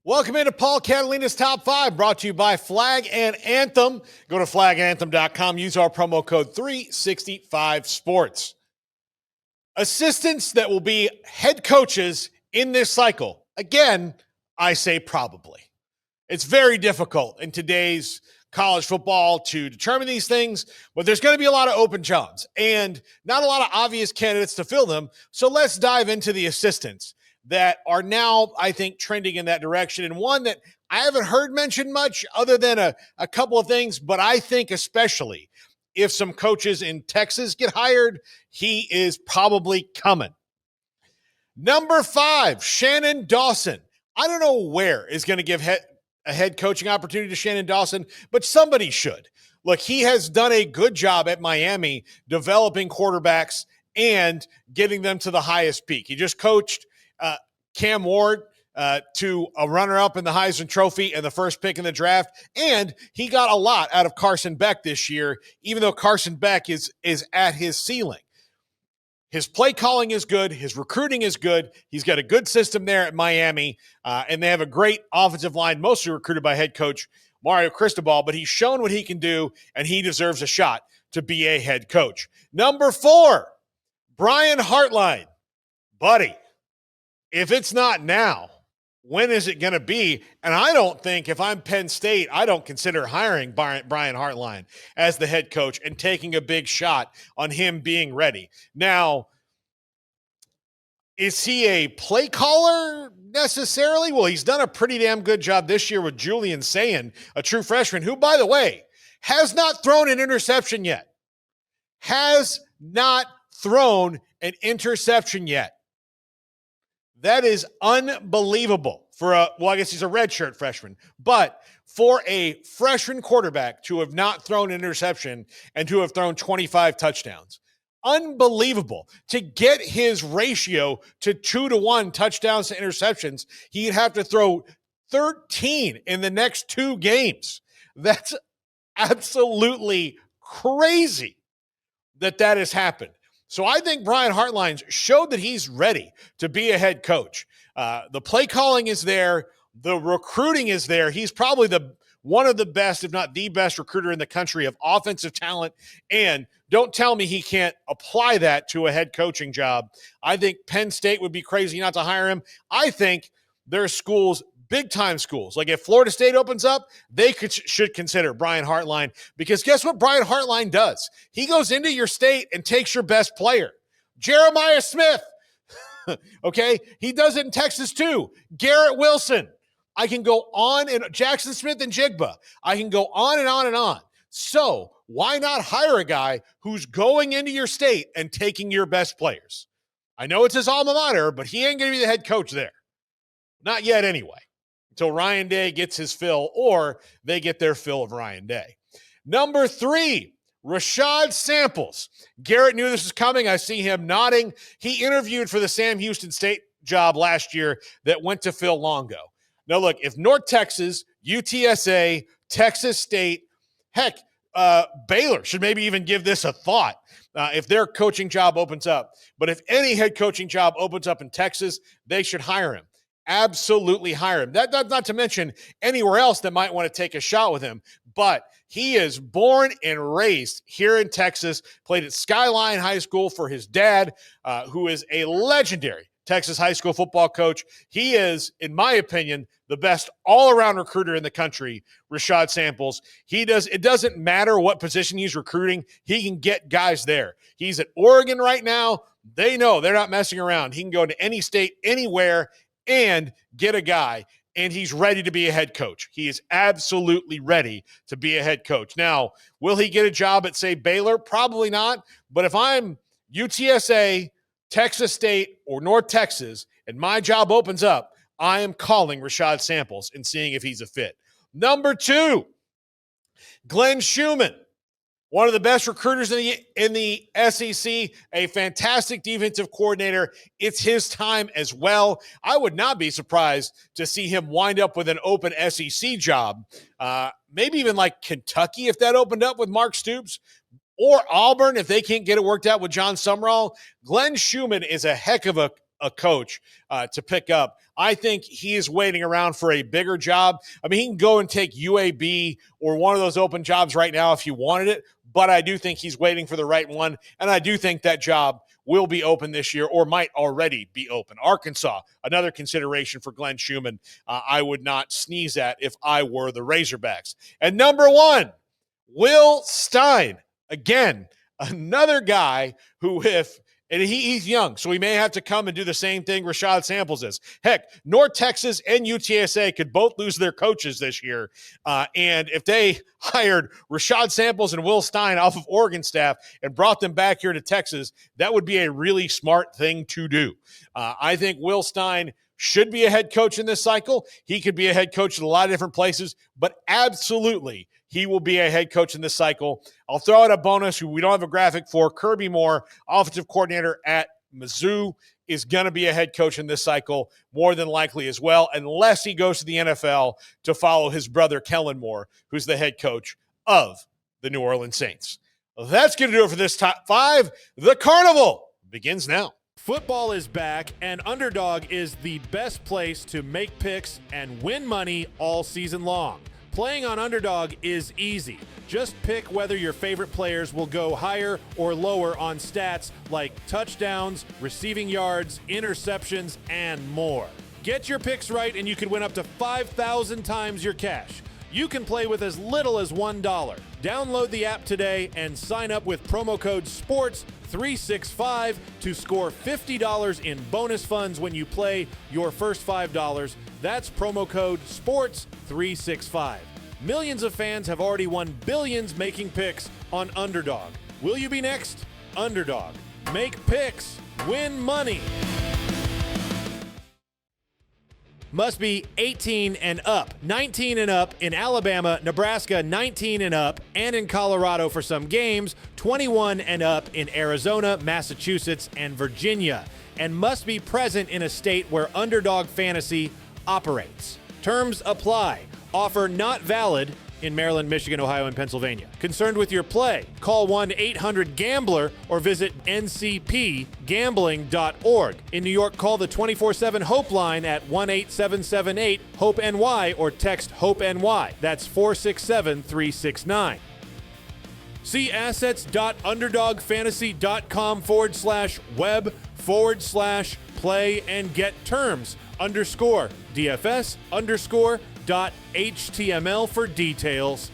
Welcome into Paul Catalina's Top 5, brought to you by Flag and Anthem. Go to flagandanthem.com. Use our promo code 365sports. Assistants that will be head coaches in this cycle. Again, I say probably. It's very difficult in today's college football to determine these things, but there's going to be a lot of open jobs and not a lot of obvious candidates to fill them. So let's dive into the assistants that are now, I think, trending in that direction. And one that I haven't heard mentioned much other than a couple of things, but I think especially if some coaches in Texas get hired, he is probably coming. Number 5, Shannon Dawson. I don't know where is going to give a head coaching opportunity to Shannon Dawson, but somebody should. Look, he has done a good job at Miami developing quarterbacks and getting them to the highest peak. He just coached Cam Ward to a runner-up in the Heisman Trophy and the first pick in the draft, and he got a lot out of Carson Beck this year, even though Carson Beck is at his ceiling. His play calling is good. His recruiting is good. He's got a good system there at Miami, and they have a great offensive line, mostly recruited by head coach Mario Cristobal, but he's shown what he can do, and he deserves a shot to be a head coach. Number 4, Brian Hartline. Buddy, if it's not now, when is it going to be? And I don't think, if I'm Penn State, I don't consider hiring Brian Hartline as the head coach and taking a big shot on him being ready. Now, is he a play caller necessarily? Well, he's done a pretty damn good job this year with Julian Sayin, a true freshman who, by the way, has not thrown an interception yet. Has not thrown an interception yet. That is unbelievable for I guess he's a redshirt freshman, but for a freshman quarterback to have not thrown an interception and to have thrown 25 touchdowns. Unbelievable. To get his ratio to 2-1 touchdowns to interceptions, he'd have to throw 13 in the next 2 games. That's absolutely crazy that has happened. So I think Brian Hartline showed that he's ready to be a head coach. The play calling is there. The recruiting is there. He's probably one of the best, if not the best recruiter in the country of offensive talent. And don't tell me he can't apply that to a head coaching job. I think Penn State would be crazy not to hire him. I think there are schools, big-time schools, like if Florida State opens up, they should consider Brian Hartline, because guess what Brian Hartline does? He goes into your state and takes your best player. Jeremiah Smith, okay? He does it in Texas too. Garrett Wilson. I can go on, and Jackson Smith and Jigba. I can go on and on and on. So why not hire a guy who's going into your state and taking your best players? I know it's his alma mater, but he ain't going to be the head coach there. Not yet anyway. Until Ryan Day gets his fill, or they get their fill of Ryan Day. Number 3, Rashad Samples. Garrett knew this was coming. I see him nodding. He interviewed for the Sam Houston State job last year that went to Phil Longo. Now, look, if North Texas, UTSA, Texas State, heck, Baylor should maybe even give this a thought if their coaching job opens up. But if any head coaching job opens up in Texas, they should hire him. Absolutely hire him. That not to mention anywhere else that might want to take a shot with him. But he is born and raised here in Texas, played at Skyline High School for his dad, who is a legendary Texas high school football coach. He is, in my opinion, the best all-around recruiter in the country, Rashad Samples. It doesn't matter what position he's recruiting. He can get guys there. He's at Oregon right now. They know they're not messing around. He can go to any state, anywhere, and get a guy, and he's ready to be a head coach. He is absolutely ready to be a head coach. Now, will he get a job at, say, Baylor? Probably not. But if I'm UTSA, Texas State, or North Texas, and my job opens up, I am calling Rashad Samples and seeing if he's a fit. Number 2, Glenn Schumann. One of the best recruiters in the SEC, a fantastic defensive coordinator. It's his time as well. I would not be surprised to see him wind up with an open SEC job. Maybe even like Kentucky if that opened up with Mark Stoops, or Auburn if they can't get it worked out with John Sumrall. Glenn Schumann is a heck of a a coach to pick up. I think he is waiting around for a bigger job. I mean, he can go and take UAB or one of those open jobs right now if he wanted it, but I do think he's waiting for the right one, and I do think that job will be open this year or might already be open. Arkansas, another consideration for Glenn Schumann. I would not sneeze at if I were the Razorbacks. And number one, Will Stein. Again, another guy who and he's young, so he may have to come and do the same thing Rashad Samples is. Heck, North Texas and UTSA could both lose their coaches this year. And if they hired Rashad Samples and Will Stein off of Oregon staff and brought them back here to Texas, that would be a really smart thing to do. I think Will Stein should be a head coach in this cycle. He could be a head coach in a lot of different places, but absolutely he will be a head coach in this cycle. I'll throw out a bonus who we don't have a graphic for. Kirby Moore, offensive coordinator at Mizzou, is going to be a head coach in this cycle more than likely as well, unless he goes to the NFL to follow his brother Kellen Moore, who's the head coach of the New Orleans Saints. That's going to do it for this top five. The carnival begins now. Football is back, and Underdog is the best place to make picks and win money all season long. Playing on Underdog is easy. Just pick whether your favorite players will go higher or lower on stats like touchdowns, receiving yards, interceptions, and more. Get your picks right and you can win up to 5,000 times your cash. You can play with as little as $1. Download the app today and sign up with promo code SPORTS365 to score $50 in bonus funds when you play your first $5. That's promo code SPORTS365. Millions of fans have already won billions making picks on Underdog. Will you be next? Underdog. Make picks. Win money. Must be 18 and up, 19 and up in Alabama, Nebraska, 19 and up, and in Colorado for some games, 21 and up in Arizona, Massachusetts, and Virginia, and must be present in a state where Underdog Fantasy operates. Terms apply. Offer not valid in Maryland, Michigan, Ohio, and Pennsylvania. Concerned with your play? Call 1-800-GAMBLER or visit ncpgambling.org. In New York, call the 24/7 Hope line at 1-8778-HOPE-NY or text HOPE-NY. That's 467-369. See assets.underdogfantasy.com/web/play and get terms _DFS_.html for details.